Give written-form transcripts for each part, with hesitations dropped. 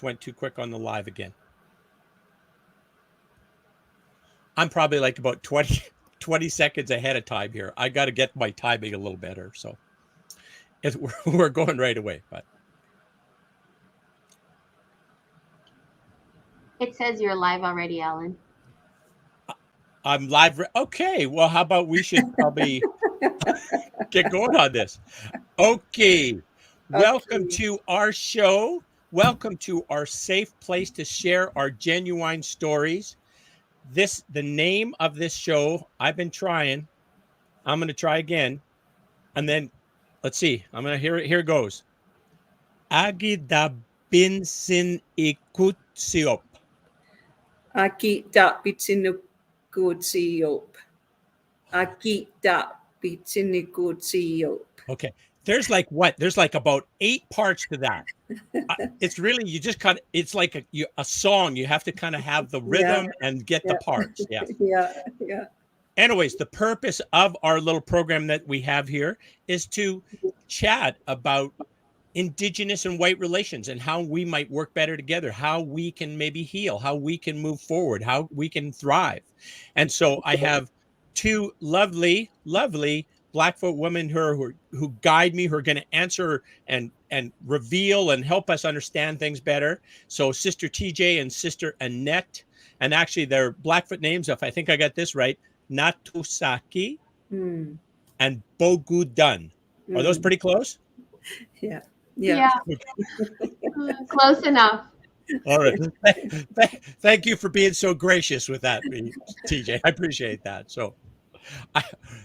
just went too quick on the live again. I'm probably like about 20 seconds ahead of time here. I got to get my timing a little better. So we're going right away. But it says you're live already, Alan. I'm live. Okay. Well, how about we should probably get going on this. Okay. Welcome to our show. Welcome to our safe place to share our genuine stories. The name of this show, I've been trying. I'm going to try again. And then, let's see. I'm going to hear it. Here it goes. Aakitaapitsinikotsio'pa. Aakitaapitsinikotsio'pa. Aakitaapitsinikotsio'pa. Okay. There's like what? There's like about 8 parts to that. It's really, you just kind of, it's like a song. You have to kind of have the rhythm and get the parts. Yeah. Yeah. Anyways, the purpose of our little program that we have here is to chat about Indigenous and white relations and how we might work better together, how we can maybe heal, how we can move forward, how we can thrive. And so I have 2 lovely Blackfoot women who guide me, who are going to answer and reveal and help us understand things better. So Sister TJ and Sister Annette, and actually their Blackfoot names, if I think I got this right, Natusaki and Bogudun. Are those pretty close? Yeah. Close enough. All right. Thank you for being so gracious with that, TJ. I appreciate that. So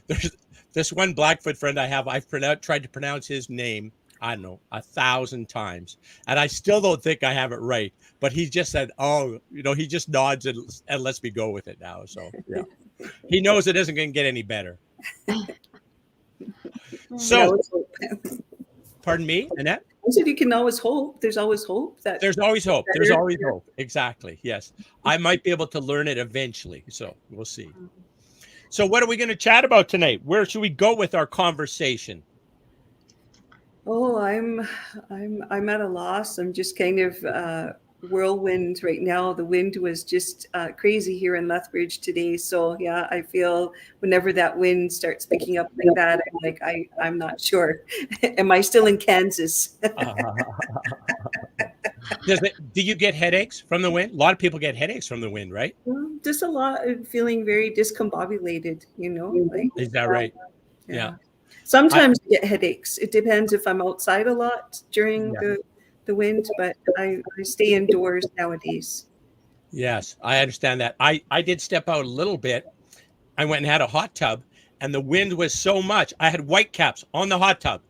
there's this one Blackfoot friend I have. I've tried to pronounce his name, I don't know, 1,000 times. And I still don't think I have it right. But he just said, he just nods and lets me go with it now. So, yeah. He knows it isn't going to get any better. So, pardon me, Annette? I said you can always hope. There's always hope. There's always hope. There's always hope. Exactly. Yes. I might be able to learn it eventually. So we'll see. So what are we going to chat about tonight? Where should we go with our conversation? Oh, I'm at a loss. I'm just kind of whirlwind right now. The wind was just crazy here in Lethbridge today. So yeah, I feel whenever that wind starts picking up like that, I'm like, I'm not sure. Am I still in Kansas? Do you get headaches from the wind? A lot of people get headaches from the wind, right? Just a lot of feeling very discombobulated, Like, is that right? Yeah. Sometimes I get headaches. It depends if I'm outside a lot during the wind, but I stay indoors nowadays. Yes, I understand that. I did step out a little bit. I went and had a hot tub, and the wind was so much. I had white caps on the hot tub.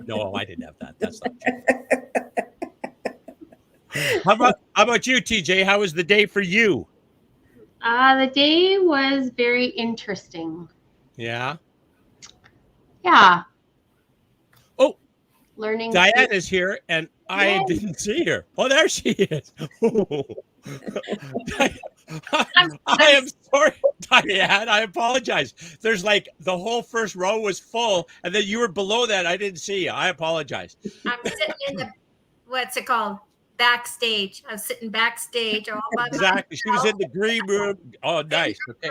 No, I didn't have that. That's not true. How about you, TJ? How was the day for you? The day was very interesting. Yeah. Yeah. Oh, learning. Diane is here, and I didn't see her. Oh, there she is. I am sorry, Diane. I apologize. There's like the whole first row was full, and then you were below that. I didn't see you. I apologize. I'm sitting in the, what's it called? Backstage. I was sitting backstage all by myself. Exactly. She was in the green room. Oh, nice. Okay.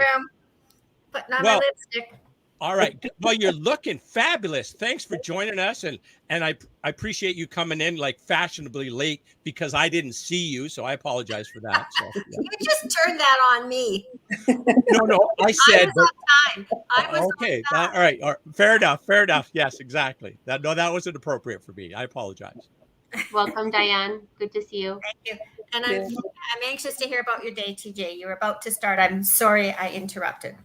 Putting on my lipstick. All right. Well, you're looking fabulous. Thanks for joining us. And I appreciate you coming in like fashionably late because I didn't see you. So I apologize for that. So, yeah. You just turned that on me. No. I said. I was on time. I was okay. on time. All right. Fair enough. Yes, exactly. That wasn't appropriate for me. I apologize. Welcome, Diane. Good to see you. Thank you. And I'm anxious to hear about your day, TJ. You're about to start. I'm sorry I interrupted.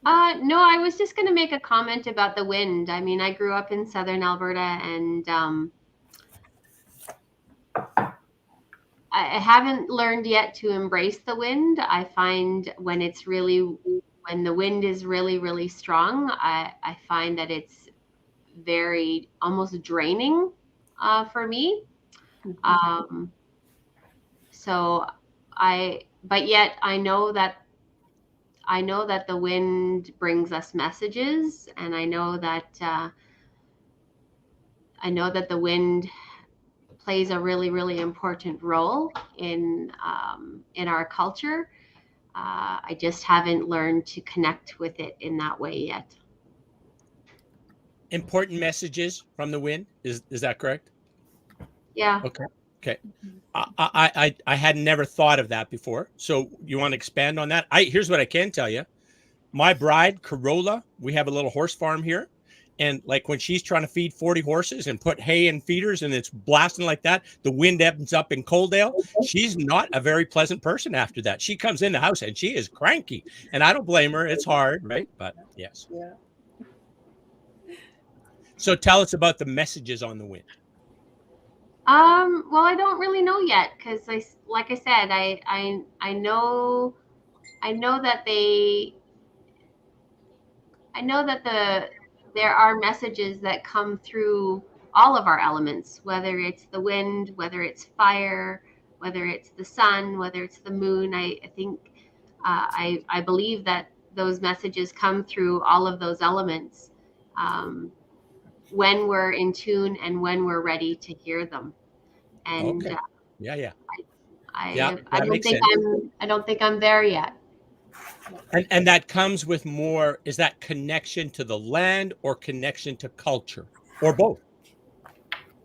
No, I was just going to make a comment about the wind. I mean, I grew up in southern Alberta, and I haven't learned yet to embrace the wind. I find when the wind is really, really strong, I find that it's very almost draining for me. But yet I know that the wind brings us messages, and I know that the wind plays a really, really important role in our culture. I just haven't learned to connect with it in that way yet. Important messages from the wind. Is that correct? Yeah. Okay. Okay. I had never thought of that before. So you want to expand on that? Here's what I can tell you. My bride, Corolla, we have a little horse farm here. And like when she's trying to feed 40 horses and put hay in feeders and it's blasting like that, the wind ends up in Coaldale. She's not a very pleasant person after that. She comes in the house and she is cranky. And I don't blame her. It's hard, right? But yes. Yeah. So tell us about the messages on the wind. Well, I don't really know yet because like I said, I know that there are messages that come through all of our elements, whether it's the wind, whether it's fire, whether it's the sun, whether it's the moon. I think I believe that those messages come through all of those elements. When we're in tune and when we're ready to hear them. And okay. Yeah. I don't think I'm there yet. And that comes with more, is that connection to the land or connection to culture or both?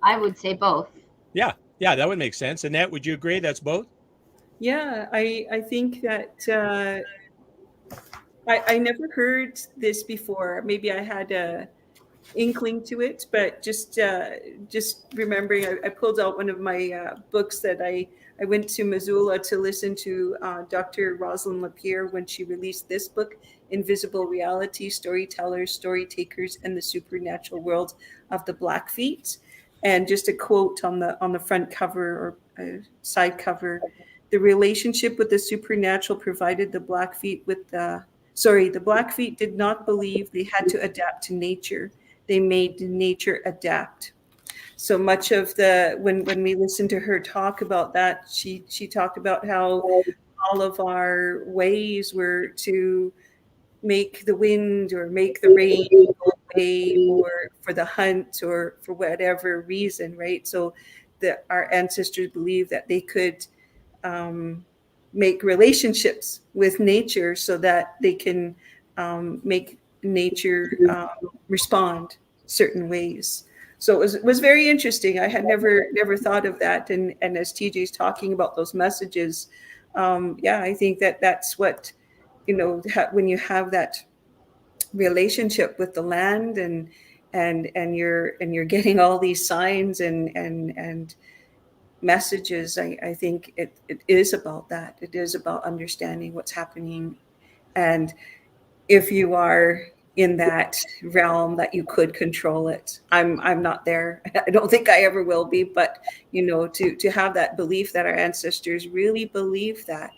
I would say both. Yeah, that would make sense. Annette, would you agree that's both? Yeah, I think that I never heard this before. Maybe I had a inkling to it, but just remembering, I pulled out one of my books that I went to Missoula to listen to Dr. Rosalind Lapierre when she released this book, Invisible Reality, Storytellers, Story Takers, and the Supernatural World of the Blackfeet. And just a quote on the front cover or side cover, the relationship with the supernatural provided the Blackfeet with the Blackfeet did not believe they had to adapt to nature. They made nature adapt. So much of when we listened to her talk about that, she talked about how all of our ways were to make the wind or make the rain go away, or for the hunt, or for whatever reason, right? So our ancestors believed that they could make relationships with nature so that they can make nature respond certain ways. So it was very interesting. I had never thought of that. And as TJ's talking about those messages, I think that's what, when you have that relationship with the land and you're getting all these signs and messages, I think it is about that. It is about understanding what's happening. And if you are in that realm that you could control it, I'm not there. I don't think I ever will be, but to have that belief that our ancestors really believe that.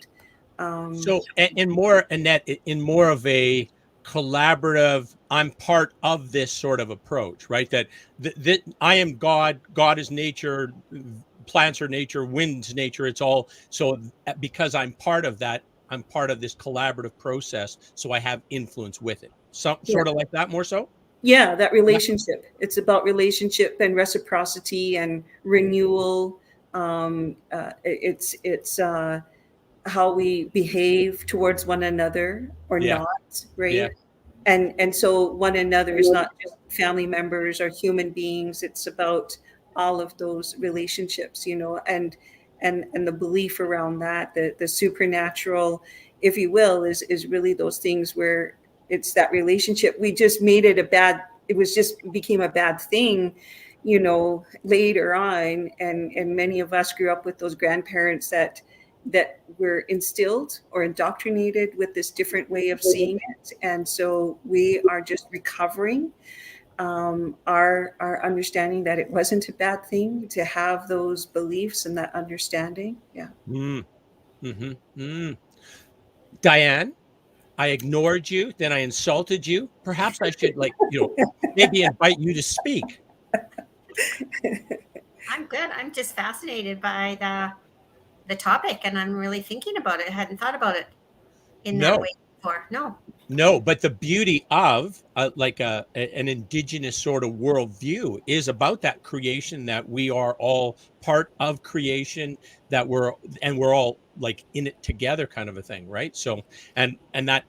So in more, Annette, in more of a collaborative, I'm part of this sort of approach, right? That I am God, God is nature, plants are nature, wind's nature. It's all, so because I'm part of that, I'm part of this collaborative process, so I have influence with it. Sort of like that, more so? Yeah, that relationship. It's about relationship and reciprocity and renewal. It's how we behave towards one another or not, right? Yeah. And so one another is not just family members or human beings. It's about all of those relationships, and the belief around that, the supernatural, if you will, is really those things where it's that relationship. We just made it became a bad thing, later on. And many of us grew up with those grandparents that were instilled or indoctrinated with this different way of seeing it. And so we are just recovering our understanding that it wasn't a bad thing to have those beliefs and that understanding. Yeah. Diane, I ignored you, then I insulted you. Perhaps I should maybe invite you to speak. I'm good. I'm just fascinated by the topic, and I'm really thinking about it. I hadn't thought about it in that way before. No. No, but the beauty of an indigenous sort of worldview is about that creation, that we are all part of creation, that we're all like in it together, kind of a thing, right? So, and that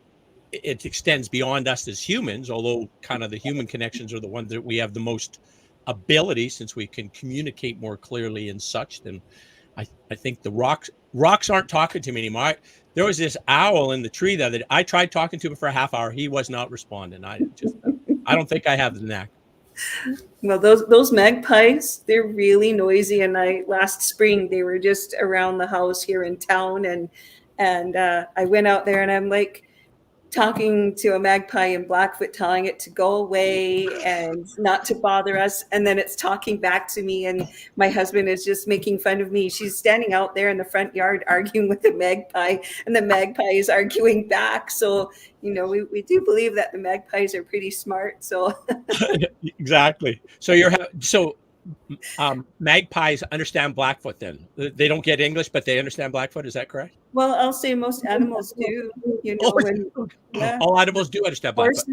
it extends beyond us as humans, although kind of the human connections are the ones that we have the most ability, since we can communicate more clearly and such. Then I think the rocks aren't talking to me anymore. There was this owl in the tree that I tried talking to him for a half hour. He was not responding. I don't think I have the knack. Well, those magpies, they're really noisy. And last spring they were just around the house here in town, and I went out there and I'm like talking to a magpie in Blackfoot, telling it to go away and not to bother us. And then it's talking back to me, and my husband is just making fun of me. She's standing out there in the front yard arguing with the magpie, and the magpie is arguing back. So, we do believe that the magpies are pretty smart. So Exactly. So magpies understand Blackfoot then. They don't get English, but they understand Blackfoot. Is that correct? Well, I'll say most animals do, All animals do understand Blackfoot.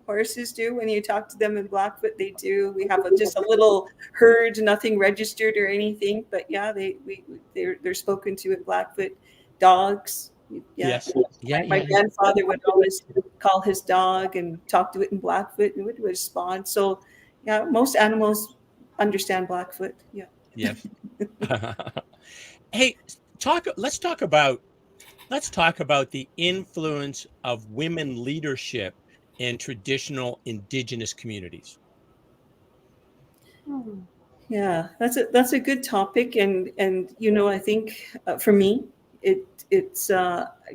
Horses do. When you talk to them in Blackfoot, they do. We have just a little herd, nothing registered or anything, but yeah, they're spoken to in Blackfoot. Dogs. Yeah. Yes. Yeah. My grandfather would always call his dog and talk to it in Blackfoot, and it would respond. So yeah, most animals understand Blackfoot. Yeah. Yes. Hey, let's talk about the influence of women leadership in traditional Indigenous communities. Yeah, that's a good topic, and I think for me it's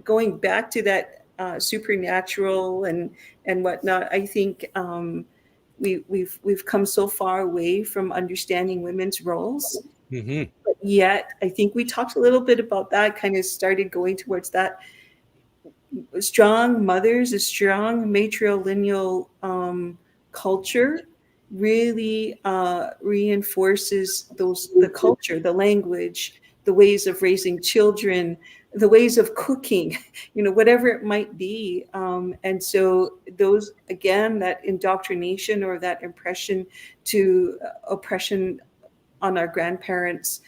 going back to that supernatural and whatnot. I think we've come so far away from understanding women's roles. Mm-hmm. But yet, I think we talked a little bit about that, kind of started going towards that. Strong mothers, a strong matrilineal culture really reinforces the culture, the language, the ways of raising children, the ways of cooking, whatever it might be. And so those, again, that indoctrination or that impression to oppression on our grandparents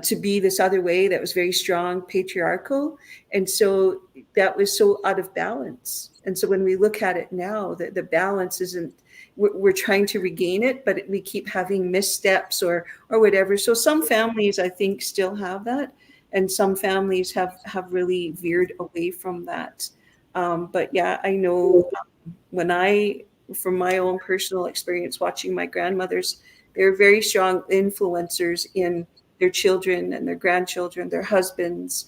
to be this other way that was very strong, patriarchal. And so that was so out of balance. And so when we look at it now, the balance isn't, we're trying to regain it, but we keep having missteps or whatever. So some families, I think, still have that. And some families have really veered away from that. But yeah, I know from my own personal experience watching my grandmothers, they're very strong influencers in their children and their grandchildren, their husbands.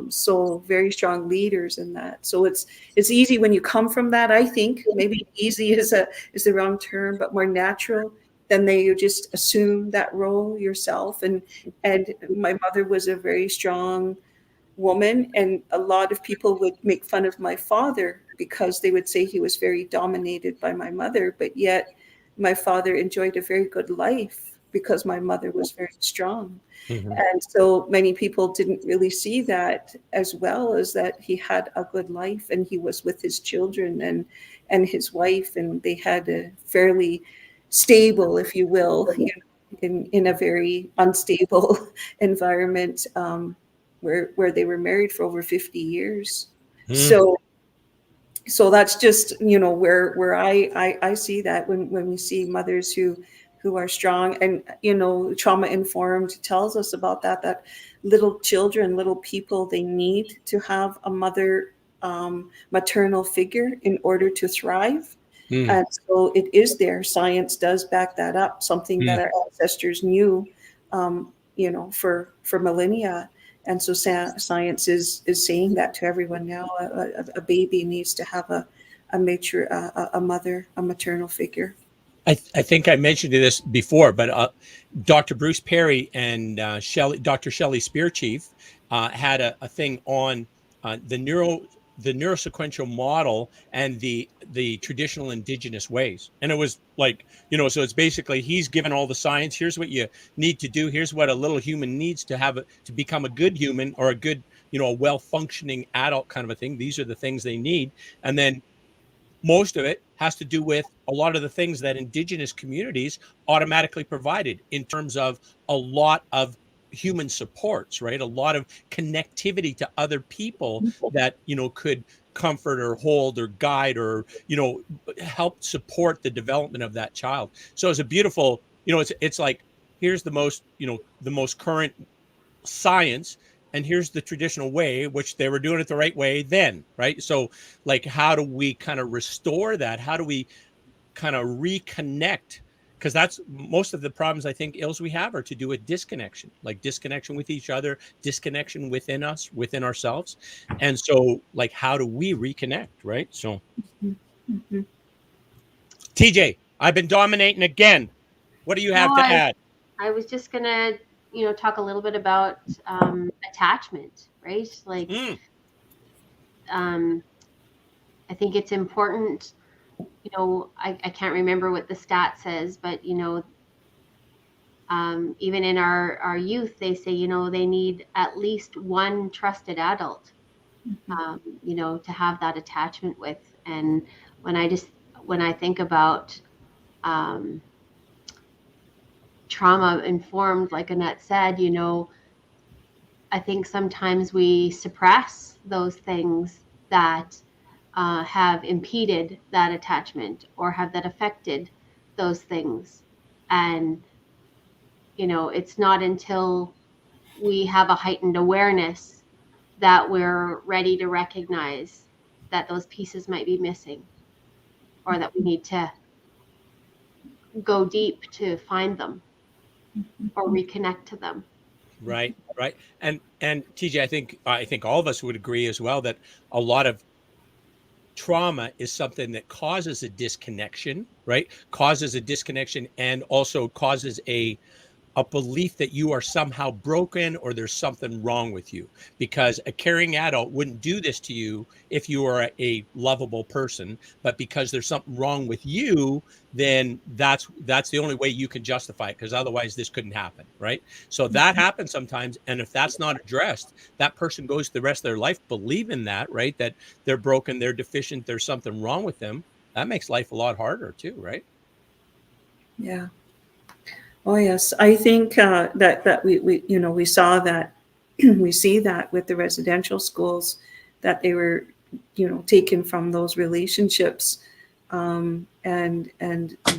So very strong leaders in that. So it's easy when you come from that. I think maybe easy is the wrong term, but more natural. Then you just assume that role yourself. And my mother was a very strong woman, and a lot of people would make fun of my father because they would say he was very dominated by my mother, but yet my father enjoyed a very good life because my mother was very strong. Mm-hmm. And so many people didn't really see that, as well as that he had a good life and he was with his children and his wife, and they had a fairly stable, if you will, in a very unstable environment where they were married for over 50 years. Mm. So that's just, where I see that when we see mothers who are strong and, trauma informed tells us about that little children, little people, they need to have a mother, maternal figure in order to thrive. Mm. And so it is there. Science does back that up, something that our ancestors knew, for millennia. And so science is saying that to everyone now. A baby needs to have a mother, a maternal figure. I think I mentioned this before, but Dr. Bruce Perry and Dr. Shelley Spearchief had a thing on the the neurosequential model and the traditional indigenous ways. And it was like, so it's basically, he's given all the science. Here's what you need to do. Here's what a little human needs to have to become a good human, or a good, a well-functioning adult kind of a thing. These are the things they need. And then most of it has to do with a lot of the things that indigenous communities automatically provided in terms of a lot of human supports, right? A lot of connectivity to other people that, could comfort or hold or guide or, help support the development of that child. So it's a beautiful, it's like, here's the most, the most current science, and here's the traditional way, which they were doing it the right way then, right? So like, how do we kind of restore that? How do we kind of reconnect? Because that's most of the problems I think ills we have are to do with disconnection, like disconnection with each other, disconnection within us, within ourselves. And so like, how do we reconnect, right? So TJ, I've been dominating again. What do you have to add? I was just gonna talk a little bit about attachment, right? Like I think it's important, I can't remember what the stat says, but even in our youth, they say they need at least one trusted adult to have that attachment with. And when I think about trauma informed, like Annette said, I think sometimes we suppress those things that have impeded that attachment or have that affected those things. And, it's not until we have a heightened awareness that we're ready to recognize that those pieces might be missing, or that we need to go deep to find them or reconnect to them. Right. And TJ, I think all of us would agree as well that a lot of trauma is something that causes a disconnection, right? Causes a disconnection, and also causes a belief that you are somehow broken or there's something wrong with you, because a caring adult wouldn't do this to you if you are a lovable person, but because there's something wrong with you, then that's the only way you can justify it, because otherwise this couldn't happen, right? So that happens sometimes, and if that's not addressed, that person goes the rest of their life believing that, right, that they're broken, they're deficient, there's something wrong with them. That makes life a lot harder too, right? Yeah. Oh yes, I think that we saw that we see that with the residential schools, that they were taken from those relationships and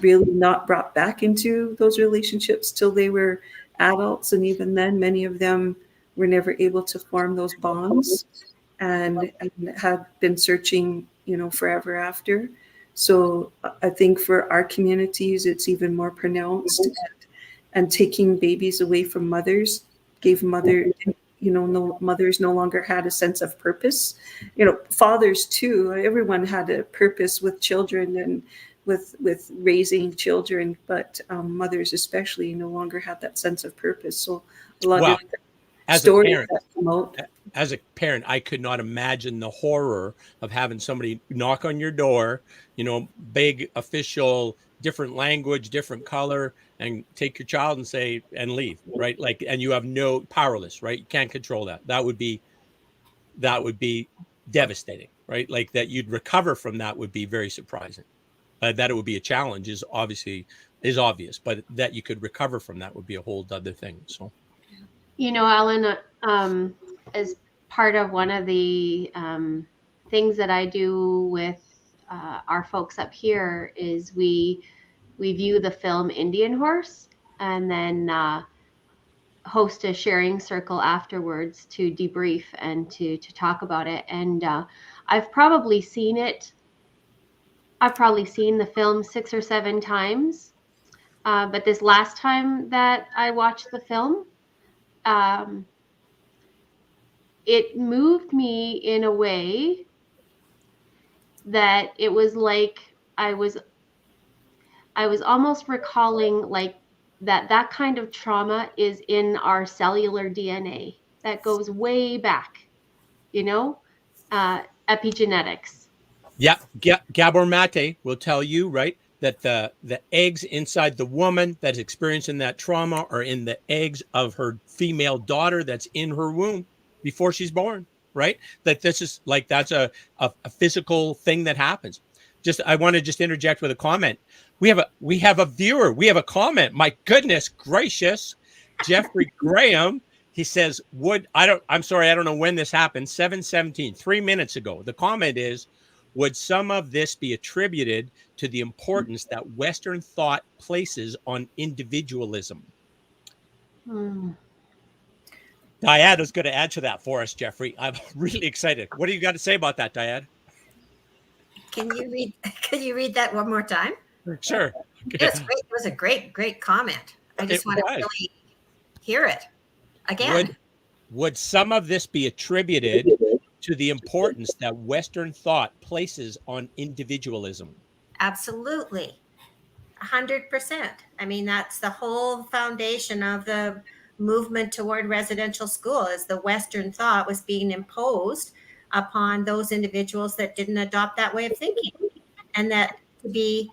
really not brought back into those relationships till they were adults, and even then many of them were never able to form those bonds and had been searching forever after. So I think for our communities it's even more pronounced. And taking babies away from mothers gave mothers no longer had a sense of purpose. Fathers too, everyone had a purpose with children and with raising children, but mothers especially no longer had that sense of purpose. So a lot of stories that come out. As a parent, I could not imagine the horror of having somebody knock on your door, big official, different language, different color, and take your child and say, and leave, right? Like, and you have no powerless, right? You can't control that. That would be devastating, right? Like that you'd recover from that would be very surprising. That it would be a challenge is obvious, but that you could recover from that would be a whole other thing. So, Alan, as part of one of the things that I do with our folks up here is we view the film Indian Horse, and then host a sharing circle afterwards to debrief and to talk about it. And I've probably seen the film 6 or 7 times. But this last time that I watched the film, it moved me in a way that it was like I was almost recalling like that kind of trauma is in our cellular DNA that goes way back, Epigenetics. Yeah, Gabor Mate will tell you, right, that the eggs inside the woman that's experiencing that trauma are in the eggs of her female daughter that's in her womb before she's born, right? That this is like that's a physical thing that happens. Just I want to just interject with a comment. We have a viewer. We have a comment. My goodness gracious, Jeffrey Graham. He says, I'm sorry, I don't know when this happened. 7:17, 3 minutes ago. The comment is, would some of this be attributed to the importance that Western thought places on individualism? Dyad is going to answer that for us, Jeffrey. I'm really excited. What do you got to say about that, Dyad? Can you read that one more time? Sure. It was great. It was a great comment. I just want to really hear it again. Would some of this be attributed to the importance that Western thought places on individualism? Absolutely. 100%. I mean, that's the whole foundation of the movement toward residential school, is the Western thought was being imposed upon those individuals that didn't adopt that way of thinking. And that to be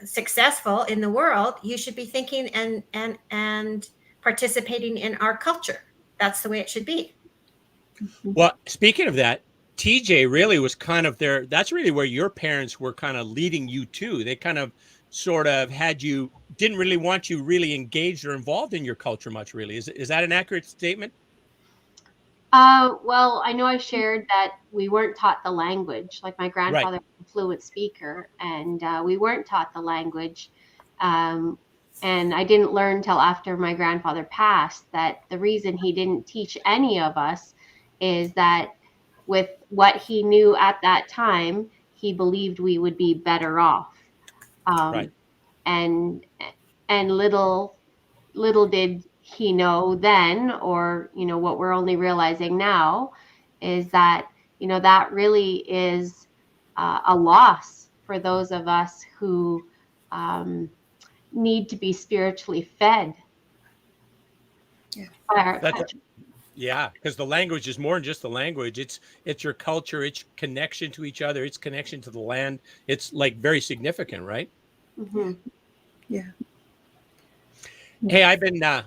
successful in the world, you should be thinking and participating in our culture. That's the way it should be. Well, speaking of that, TJ really was kind of there. That's really where your parents were kind of leading you to. They kind of sort of didn't really want you really engaged or involved in your culture much, really. Is that an accurate statement? Well, I know I shared that we weren't taught the language. Like my grandfather was a fluent speaker, and we weren't taught the language. And I didn't learn till after my grandfather passed that the reason he didn't teach any of us is that with what he knew at that time, he believed we would be better off. And little did he know then, or, what we're only realizing now is that, that really is a loss for those of us who need to be spiritually fed. Yeah, because the language is more than just the language. It's your culture, it's connection to each other, it's connection to the land. It's like very significant, right? Mm-hmm. Yeah. Hey, I've been I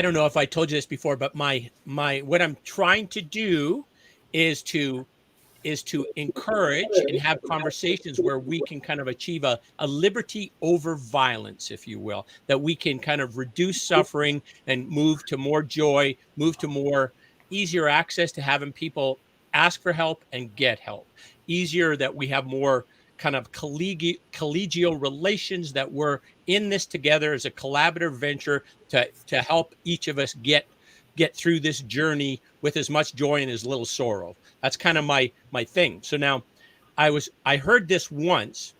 don't know if I told you this before, but my what I'm trying to do is to encourage and have conversations where we can kind of achieve a liberty over violence, if you will, that we can kind of reduce suffering and move to more joy, move to more easier access to having people ask for help and get help. Easier that we have more kind of collegial relations, that we're in this together as a collaborative venture to help each of us get through this journey with as much joy and as little sorrow. That's kind of my thing. So now I heard this once,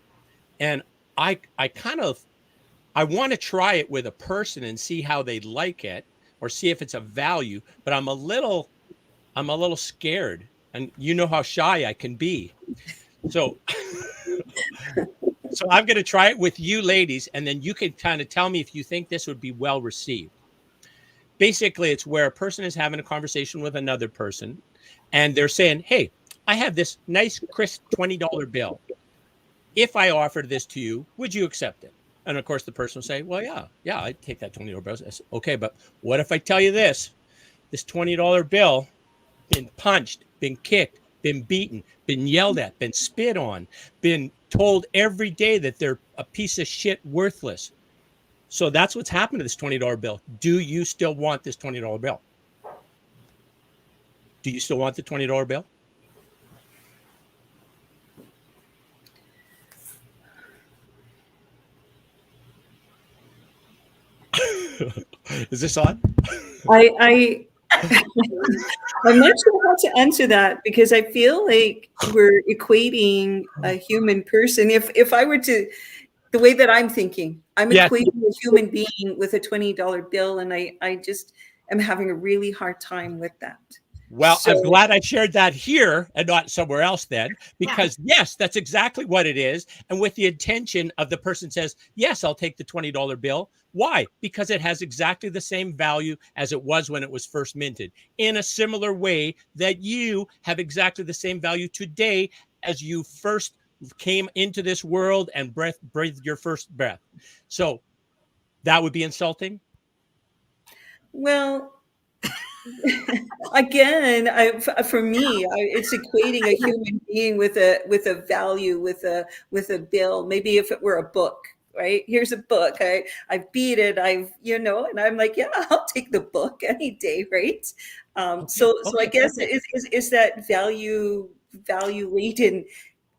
and I want to try it with a person and see how they like it or see if it's a value, but I'm a little scared, and you know how shy I can be. So so I'm going to try it with you ladies, and then you can kind of tell me if you think this would be well received. Basically, it's where a person is having a conversation with another person, and they're saying, hey, I have this nice, crisp $20 bill. If I offered this to you, would you accept it? And of course, the person will say, well, yeah, I'd take that $20 bill. I said, okay, but what if I tell you this $20 bill, been punched, been kicked, been beaten, been yelled at, been spit on, been told every day that they're a piece of shit, worthless. So that's what's happened to this $20 bill. Do you still want this $20 bill? Do you still want the $20 bill? Is this on? I'm not sure how to answer that, because I feel like we're equating a human person. If I were to, the way that I'm thinking, I'm equating a human being with a $20 bill, and I just am having a really hard time with that. Well, I'm So glad I shared that here and not somewhere else then, because yes, that's exactly what it is. And with the intention of the person says, yes, I'll take the $20 bill. Why? Because it has exactly the same value as it was when it was first minted, in a similar way that you have exactly the same value today as you first came into this world and breathed your first breath. So that would be insulting. well, again, for me, it's equating a human being with a value, with a bill. Maybe if it were a book, right? Here's a book. I beat it. And I'm like, yeah, I'll take the book any day, right? Okay. So I Okay. guess Okay. is that value laden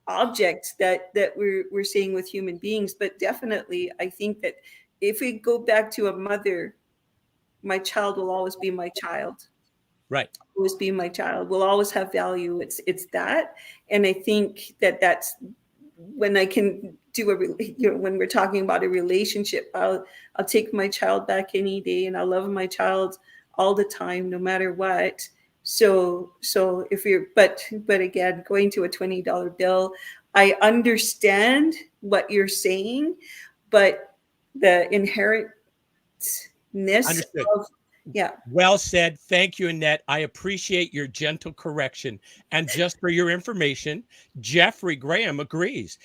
object that we're seeing with human beings. But definitely, I think that if we go back to a mother, my child will always be my child. Right. Always be my child. Will always have value. It's that, and I think that's when I can do when we're talking about a relationship, I'll take my child back any day, and I love my child all the time, no matter what. So if you're, but again, going to a $20 bill, I understand what you're saying, but the inherentness Understood. of, yeah. Well said. Thank you, Annette. I appreciate your gentle correction. And just for your information, Jeffrey Graham agrees.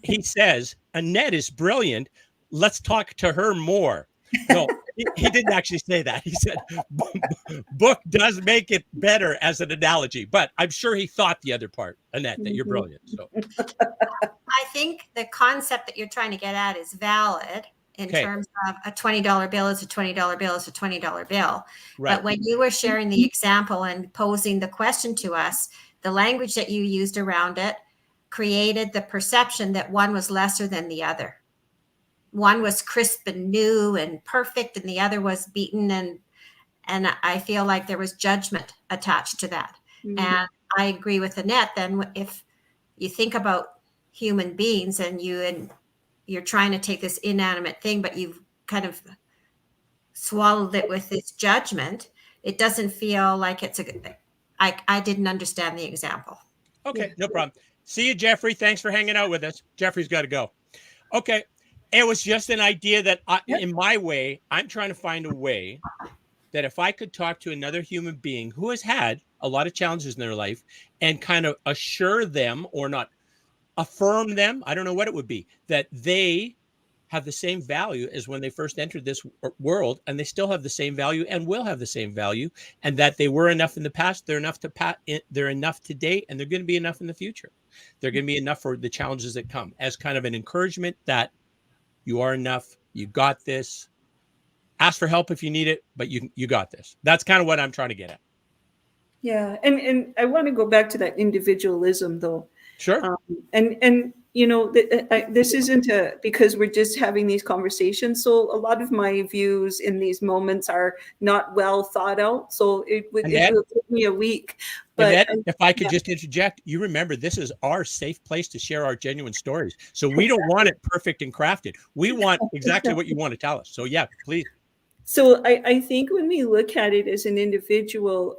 He says, Annette is brilliant. Let's talk to her more. No, he didn't actually say that. He said, book does make it better as an analogy. But I'm sure he thought the other part, Annette, that you're brilliant. So I think the concept that you're trying to get at is valid in Okay. terms of a $20 bill is a $20 bill is a $20 bill. Right. But when you were sharing the example and posing the question to us, the language that you used around it created the perception that one was lesser than the other. One was crisp and new and perfect, and the other was beaten, and I feel like there was judgment attached to that. Mhm. And I agree with Annette. Then if you think about human beings and you're trying to take this inanimate thing, but you've kind of swallowed it with this judgment, it doesn't feel like it's I didn't understand the example. Okay, no problem. See you, Jeffrey. Thanks for hanging out with us. Jeffrey's got to go. Okay. It was just an idea that in my way, I'm trying to find a way that if I could talk to another human being who has had a lot of challenges in their life and kind of assure them, or not affirm them, I don't know what it would be, that they have the same value as when they first entered this world, and they still have the same value and will have the same value, and that they were enough in the past, they're enough they're enough today, and they're going to be enough in the future. They're going to be enough for the challenges that come, as kind of an encouragement that you are enough, you got this. Ask for help if you need it, but you got this. That's kind of what I'm trying to get at. Yeah, and I want to go back to that individualism, though. Sure. And this isn't because we're just having these conversations. So a lot of my views in these moments are not well thought out. So it will take me a week. But Annette, if I could just interject, you remember this is our safe place to share our genuine stories. So we don't want it perfect and crafted. We want exactly what you want to tell us. So yeah, please. So I think when we look at it as an individual,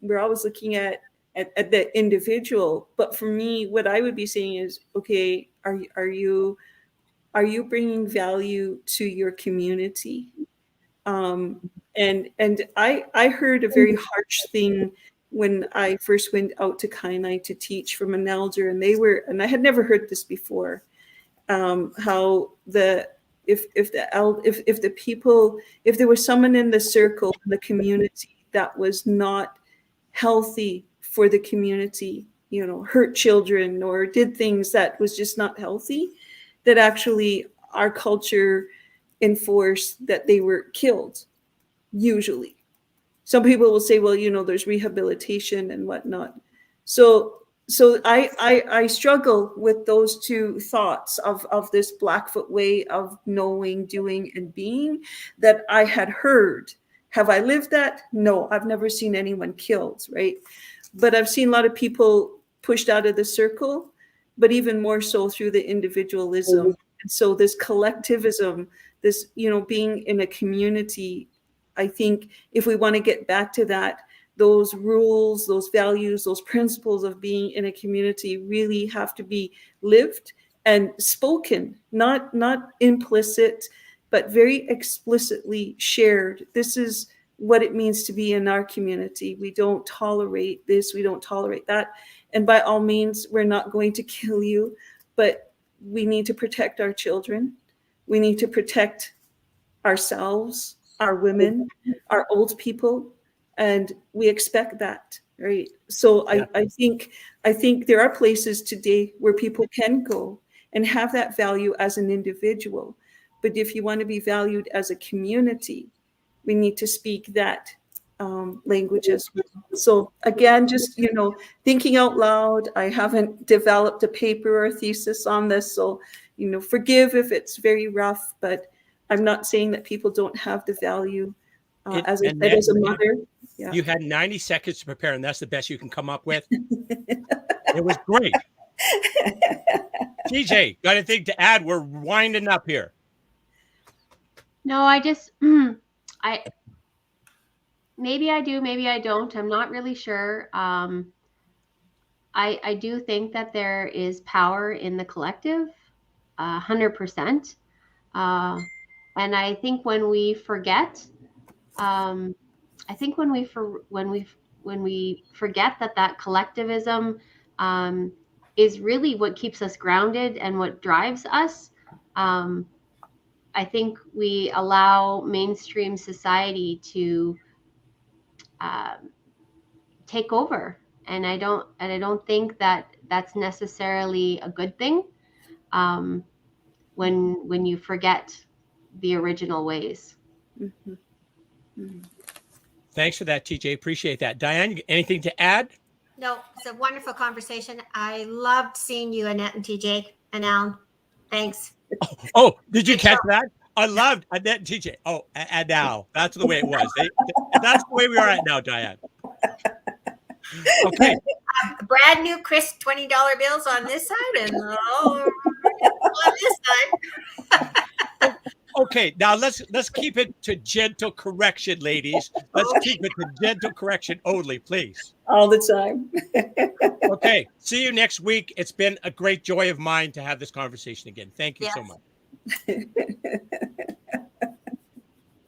we're always looking at the individual. But for me, what I would be saying is, okay, are you bringing value to your community? And I heard a very harsh thing when I first went out to Kainai to teach from an elder, and I had never heard this before. How if there was someone in the circle, in the community, that was not healthy for the community, hurt children or did things that was just not healthy, that actually our culture enforced that they were killed. Usually, some people will say, well, there's rehabilitation and whatnot. So I struggle with those two thoughts of this Blackfoot way of knowing, doing, and being that I had heard. Have I lived that? No, I've never seen anyone killed, right? But I've seen a lot of people pushed out of the circle, but even more so through the individualism. And so this collectivism, this, being in a community, I think if we want to get back to that, those rules, those values, those principles of being in a community really have to be lived and spoken, not implicit, but very explicitly shared. This is what it means to be in our community. We don't tolerate this, we don't tolerate that. And by all means, we're not going to kill you, but we need to protect our children. We need to protect ourselves, our women, our old people, and we expect that, right? So I think there are places today where people can go and have that value as an individual. But if you want to be valued as a community, we need to speak that language as well. So again, just, thinking out loud. I haven't developed a paper or a thesis on this, so, forgive if it's very rough, but I'm not saying that people don't have the value. As I said, as a mother. Yeah. You had 90 seconds to prepare, and that's the best you can come up with. It was great. TJ, got anything to add? We're winding up here. No, maybe I do, maybe I don't. I'm not really sure. I do think that there is power in the collective, 100%. And I think when we forget, when we forget that collectivism is really what keeps us grounded and what drives us, I think we allow mainstream society to take over, and I don't think that that's necessarily a good thing when you forget the original ways. Mm-hmm. Mm-hmm. Thanks for that, TJ. Appreciate that. Diane, anything to add? No, it's a wonderful conversation. I loved seeing you, Annette and TJ and Alan. Thanks. Oh, did you catch that? I loved Annette and TJ. Oh, and now that's the way it was. That's the way we are at now, Diane. Okay. Brand new crisp $20 bills on this side and on this side. Okay, now let's keep it to gentle correction, ladies. Let's keep it to gentle correction only, please. All the time. Okay, see you next week. It's been a great joy of mine to have this conversation again. Thank you so much.